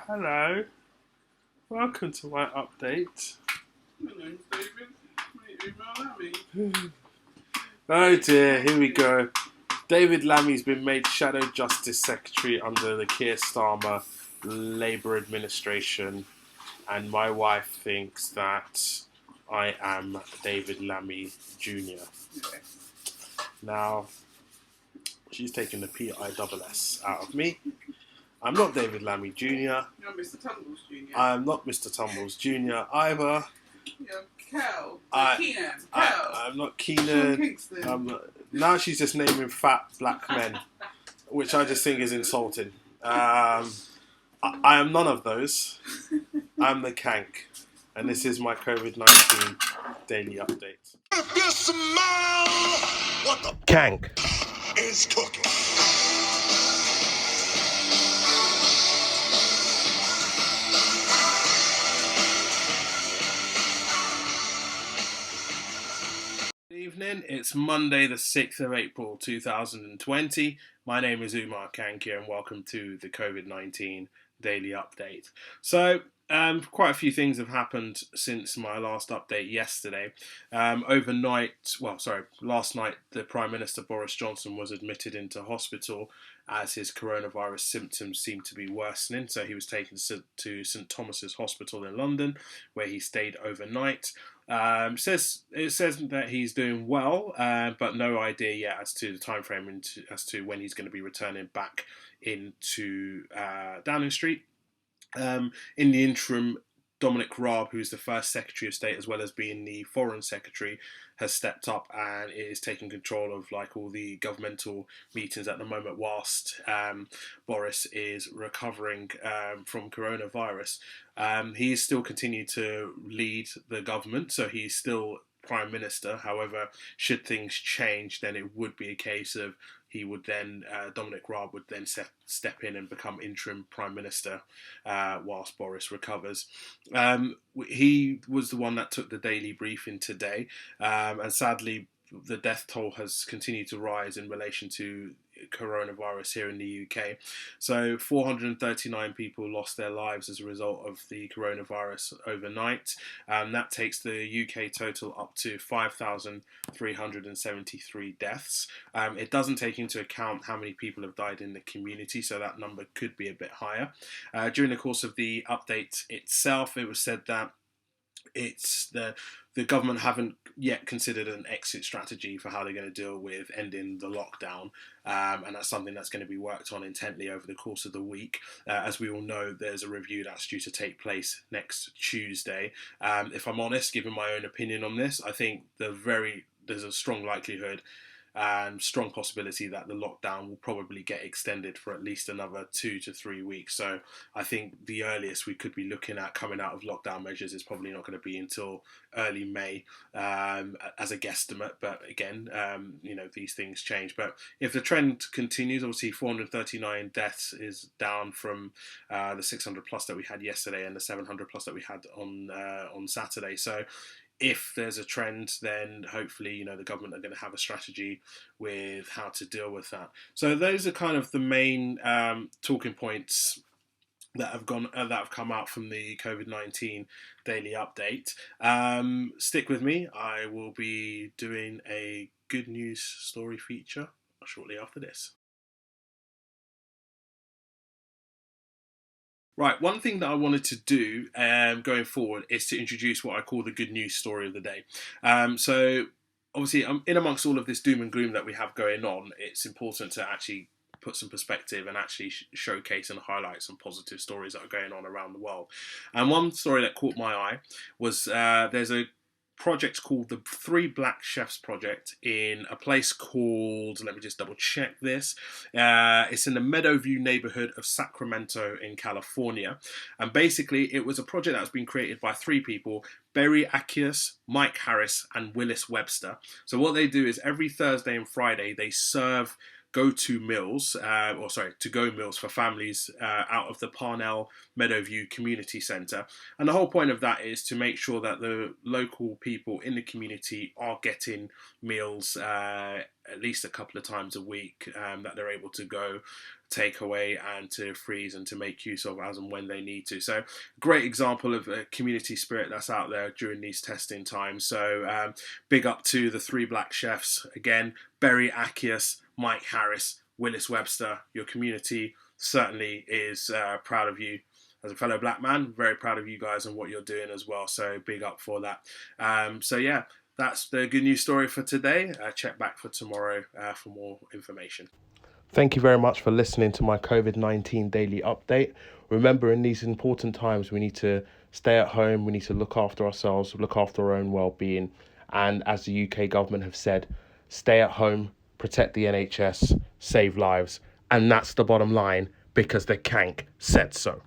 Hello, welcome to my update. My name's David. Umar Kankiya. Oh dear, here we go. David Lammy's been made Shadow Justice Secretary under the Keir Starmer Labour administration, and my wife thinks that I am David Lammy Jr. Yes. Now, she's taken the PISS out of me. I'm not David Lammy Jr. You're Mr. Tumbles Jr. I'm not Mr. Tumbles Jr. either. You're Kel. Keenan. Kel. I'm not Sean Keenan. Kingston. Now she's just naming fat black men, which I just think is insulting. I am none of those. I'm the Kank, and this is my COVID-19 daily update. If you smell what the Kank is cooking. Good evening, it's Monday the 6th of April 2020. My name is Umar Kankiya and welcome to the COVID-19 daily update. So, quite a few things have happened since my last update yesterday. Last night, the Prime Minister Boris Johnson was admitted into hospital as his coronavirus symptoms seemed to be worsening. So he was taken to St Thomas's Hospital in London, where he stayed overnight. It says that he's doing well, but no idea yet as to the time frame and as to when he's going to be returning back into Downing Street. In the interim, Dominic Raab, who's the first Secretary of State, as well as being the Foreign Secretary, has stepped up and is taking control of all the governmental meetings at the moment, whilst Boris is recovering from coronavirus. He's still continued to lead the government, so he's still Prime Minister. However, should things change, then it would be a case of Dominic Raab would then step in and become interim Prime Minister whilst Boris recovers. He was the one that took the daily briefing today, and sadly the death toll has continued to rise in relation to coronavirus here in the UK. So 439 people lost their lives as a result of the coronavirus overnight. That takes the UK total up to 5,373 deaths. It doesn't take into account how many people have died in the community, so that number could be a bit higher. During the course of the update itself, it was said that the government haven't yet considered an exit strategy for how they're going to deal with ending the lockdown, and that's something that's going to be worked on intently over the course of the week. As we all know, there's a review that's due to take place next Tuesday. If I'm honest, given my own opinion on this, I think there's a strong likelihood and strong possibility that the lockdown will probably get extended for at least another 2 to 3 weeks. So I think the earliest we could be looking at coming out of lockdown measures is probably not going to be until early May, as a guesstimate. But again, these things change. But if the trend continues, obviously 439 deaths is down from the 600 plus that we had yesterday and the 700 plus that we had on Saturday. So if there's a trend, then hopefully, the government are going to have a strategy with how to deal with that. So those are kind of the main talking points that have come out from the COVID-19 daily update. Stick with me. I will be doing a good news story feature shortly after this. Right, one thing that I wanted to do going forward is to introduce what I call the good news story of the day. So obviously, in amongst all of this doom and gloom that we have going on, it's important to actually put some perspective and actually showcase and highlight some positive stories that are going on around the world. And one story that caught my eye was there's a project called the Three Black Chefs Project in a place called, let me just double check this, it's in the Meadowview neighborhood of Sacramento in California. And basically it was a project that was being created by three people, Berry Akius, Mike Harris and Willis Webster. So what they do is every Thursday and Friday they serve to-go meals for families out of the Parnell Meadowview Community Centre. And the whole point of that is to make sure that the local people in the community are getting meals at least a couple of times a week that they're able to go take away and to freeze and to make use of as and when they need to. So great example of a community spirit that's out there during these testing times. So big up to the 3 black chefs again, Berry Akias, Mike Harris, Willis Webster. Your community certainly is proud of you. As a fellow black man, very proud of you guys and what you're doing as well. So big up for that. So yeah, that's the good news story for today. Check back for tomorrow for more information. Thank you very much for listening to my COVID-19 daily update. Remember, in these important times, we need to stay at home. We need to look after ourselves, look after our own well-being. And as the UK government have said, stay at home, protect the NHS, save lives. And that's the bottom line, because the Kank said so.